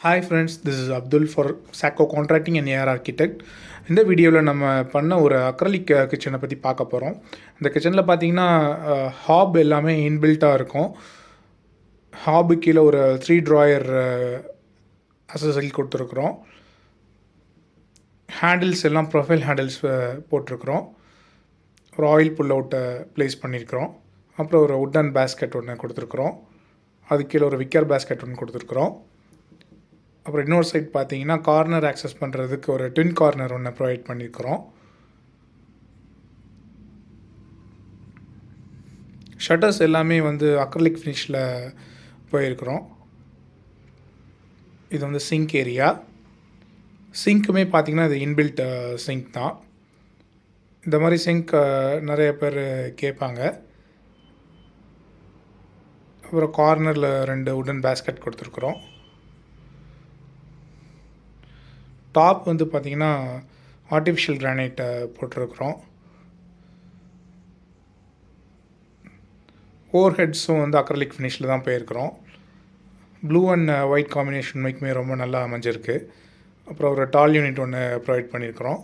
Hi friends, this is Abdul for SAKCO Contracting and AR Architect. இந்த வீடியோவில் நம்ம பண்ண ஒரு அக்ரலிக் கிச்சனை பற்றி பார்க்க போகிறோம். இந்த கிச்சனில் பார்த்தீங்கன்னா ஹாப் எல்லாமே இன்பில்ட்டாக இருக்கும். ஹாபு கீழே ஒரு 3 ட்ராயர் அசசரி கொடுத்துருக்குறோம். ஹேண்டில்ஸ் எல்லாம் ப்ரொஃபைல் ஹேண்டில்ஸ் போட்டிருக்கிறோம். ஒரு ஆயில் புல் அவுட்டை ப்ளேஸ் பண்ணியிருக்கிறோம். அப்புறம் ஒரு உட்டன் பேஸ்கெட் ஒன்று கொடுத்துருக்குறோம். அது கீழே ஒரு விக்கர் பேஸ்கெட் ஒன்று கொடுத்துருக்குறோம். அப்புறம் இன்னொரு சைட் பார்த்தீங்கன்னா கார்னர் ஆக்சஸ் பண்ணுறதுக்கு ஒரு ட்வின் கார்னர் ஒன்று ப்ரொவைட் பண்ணியிருக்கிறோம். ஷட்டர்ஸ் எல்லாமே வந்து அக்ரலிக் ஃபினிஷில் போயிருக்கிறோம். இது வந்து சிங்க் ஏரியா. சிங்க்குமே பார்த்திங்கன்னா இது இன்பில்ட் சிங்க் தான். இந்த மாதிரி சிங்க் நிறைய பேர் கேட்பாங்க. அப்புறம் கார்னரில் 2 உடன் பேஸ்கெட் கொடுத்துருக்குறோம். டாப் வந்து பார்த்திங்கன்னா ஆர்டிஃபிஷியல் கிரானைட்டை போட்டிருக்கிறோம். ஓவர் ஹெட்ஸும் வந்து அக்ரலிக் ஃபினிஷில் தான் போயிருக்கிறோம். ப்ளூ அண்ட் ஒயிட் காம்பினேஷன் மைக்குமே ரொம்ப நல்லா அமைஞ்சிருக்கு. அப்புறம் ஒரு டால் யூனிட் ஒன்று ப்ரொவைட் பண்ணியிருக்கிறோம்.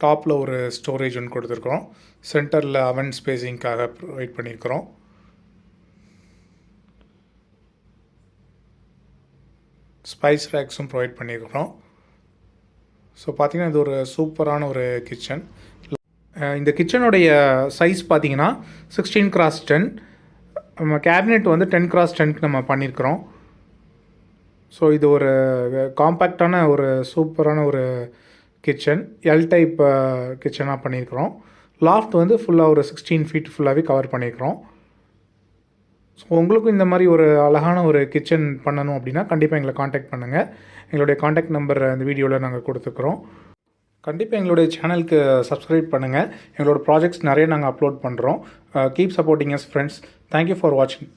டாப்பில் ஒரு ஸ்டோரேஜ் ஒன்று கொடுத்துருக்குறோம். சென்டரில் அவன் ஸ்பேஸிங்காக ப்ரொவைட் பண்ணியிருக்கிறோம். ஸ்பைஸ் ரேக்ஸும் ப்ரொவைட் பண்ணியிருக்கிறோம். ஸோ பார்த்திங்கன்னா இது ஒரு சூப்பரான ஒரு கிச்சன். இந்த கிச்சனுடைய சைஸ் பார்த்திங்கன்னா 16x10. நம்ம கேபினெட் வந்து 10x10 நம்ம பண்ணியிருக்கிறோம். ஸோ இது ஒரு காம்பேக்டான ஒரு சூப்பரான ஒரு கிச்சன். எல் டைப் கிச்சனாக பண்ணியிருக்கிறோம். லாஃப்ட் வந்து ஃபுல்லாக ஒரு 16 ஃபீட் ஃபுல்லாகவே கவர் பண்ணியிருக்கிறோம். ஸோ உங்களுக்கும் இந்த மாதிரி ஒரு அழகான ஒரு கிச்சன் பண்ணணும் அப்படின்னா கண்டிப்பாக எங்களை காண்டாக்ட் பண்ணுங்கள். எங்களுடைய காண்டாக்ட் நம்பர் இந்த வீடியோவில் நாங்கள் கொடுத்துக்கிறோம். கண்டிப்பாக எங்களுடைய சேனலுக்கு சப்ஸ்கிரைப் பண்ணுங்கள். எங்களோட ப்ராஜெக்ட்ஸ் நிறைய நாங்கள் அப்லோட் பண்ணுறோம். Keep supporting us friends. Thank you for வாட்சிங்.